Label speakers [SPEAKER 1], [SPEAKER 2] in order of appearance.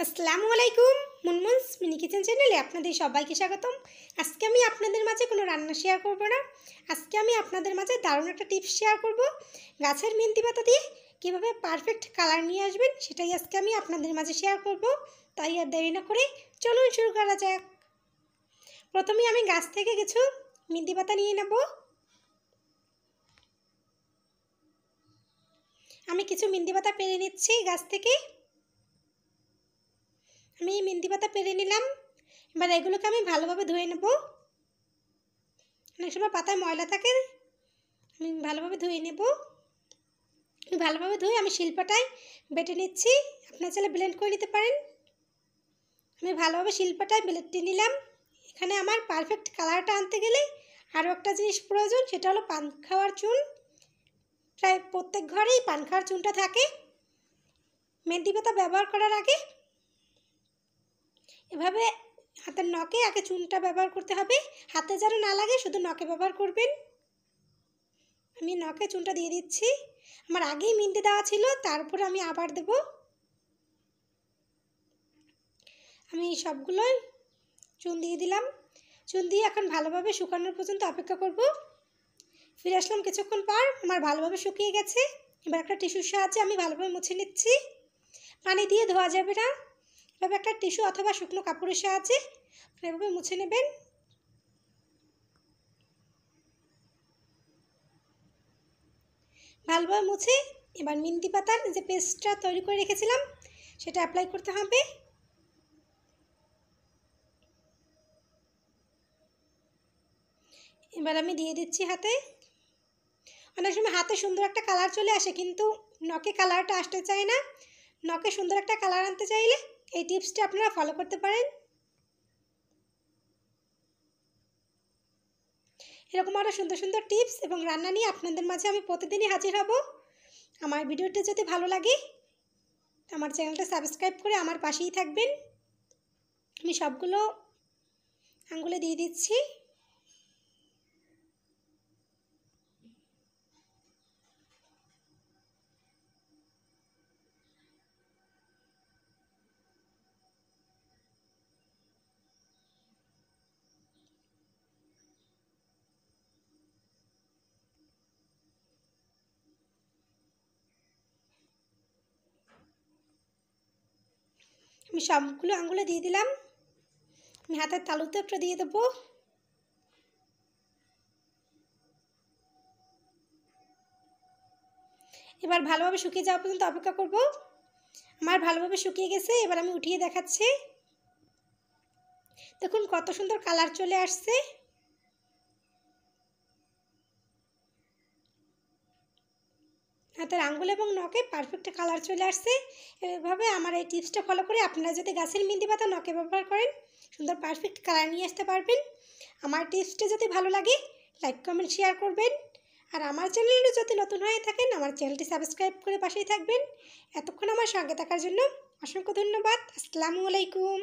[SPEAKER 1] আসসালামু আলাইকুম। মুনমুনস mini kitchen চ্যানেলে আপনাদের সবাইকে স্বাগতম। আজকে আমি আপনাদের মাঝে কোনো রান্না শেয়ার করব না। আজকে আমি আপনাদের মাঝে দারুণ একটা টিপস শেয়ার করব। গাছের মেহেন্দি পাতা দিয়ে কীভাবে পারফেক্ট কালার নিয়ে আসবেন সেটাই আজকে আমি আপনাদের মাঝে শেয়ার করব। তাই আর দেরি না করে চলুন শুরু করা যাক। প্রথমেই আমি গাছ থেকে কিছু মেহেন্দি পাতা নিয়ে নেব। আমি কিছু মেহেন্দি পাতা পেরে নিচ্ছি গাছ থেকে। আমি মেহেন্দি পাতা পেরে নিলাম। এবার এগুলোকে আমি ভালোভাবে ধুয়ে নেব। অনেক সময় পাতায় ময়লা থাকে, আমি ভালোভাবে ধুয়ে নেব। ভালোভাবে ধুয়ে আমি শিলপাটায় বেটে নিচ্ছি। আপনারা চাইলে ব্লেন্ড করে নিতে পারেন। আমি ভালোভাবে শিলপাটায় বেটে নিলাম। এখানে আমার পারফেক্ট কালারটা আনতে গেলে আরও একটা জিনিস প্রয়োজন, সেটা হলো পান খাওয়ার চুন। প্রায় প্রত্যেক ঘরেই পান খাওয়ার চুনটা থাকে। মেহেন্দি পাতা ব্যবহার করার আগে এভাবে হাতের নখে আগে চুনটা ব্যবহার করতে হবে। হাতে যেন না লাগে, শুধু নখে ব্যবহার করবেন। আমি নখে চুনটা দিয়ে দিচ্ছি। আমার আগেই মেহেন্দি দেওয়া ছিল, তারপর আমি আবার দেব। আমি সবগুলোই চুন দিয়ে দিলাম। চুন দিয়ে এখন ভালোভাবে শুকানোর পর্যন্ত অপেক্ষা করব। ফিরে আসলাম কিছুক্ষণ পর, আমার ভালোভাবে শুকিয়ে গেছে। এবার একটা টিস্যুর সাহায্যে আমি ভালোভাবে মুছে নিচ্ছি। পানি দিয়ে ধোয়া যাবে না, এভাবে একটা টিস্যু অথবা শুকনো কাপড়ের সাহায্যে এভাবে মুছে নেবেন। ভালোভাবে মুছে এবার মেহেন্দি পাতার যে পেস্টটা তৈরি করে রেখেছিলাম সেটা অ্যাপ্লাই করতে হবে। এবার আমি দিয়ে দিচ্ছি হাতে। অনেক সময় হাতে সুন্দর একটা কালার চলে আসে, কিন্তু নখে কালারটা আসতে চায় না। নখে সুন্দর একটা কালার আনতে চাইলে এই টিপসটা আপনারা ফলো করতে পারেন। এরকম আরও সুন্দর সুন্দর টিপস এবং রান্না নিয়ে আপনাদের মাঝে আমি প্রতিদিনই হাজির হব। আমার ভিডিওটা যদি ভালো লাগে আমার চ্যানেলটা সাবস্ক্রাইব করে আমার পাশেই থাকবেন। আমি সবগুলো আঙ্গুলে দিয়ে দিচ্ছি। আমি সবগুলো আঙ্গুলে দিয়ে দিলাম। আমি হাতের তালুতে একটা দিয়ে দেবো। এবার ভালোভাবে শুকিয়ে যাওয়া পর্যন্ত অপেক্ষা করব। আমার ভালোভাবে শুকিয়ে গেছে, এবার আমি উঠিয়ে দেখাচ্ছি। দেখুন কত সুন্দর কালার চলে আসছে। হাতের আঙ্গুল এবং নখে পারফেক্ট কালার চলে আসছে। এভাবে আমার এই টিপসটা ফলো করে আপনারা যদি গাছের মেহেন্দি পাতা নখে ব্যবহার করেন সুন্দর পারফেক্ট কালার নিয়ে আসতে পারবেন। আমার টিপসটা যদি ভালো লাগে লাইক কমেন্ট শেয়ার করবেন। আর আমার চ্যানেলে যদি নতুন হয়ে থাকেন আমার চ্যানেলটি সাবস্ক্রাইব করে পাশেই থাকবেন। এতক্ষণ আমার সঙ্গে থাকার জন্য অসংখ্য ধন্যবাদ। আসসালামু আলাইকুম।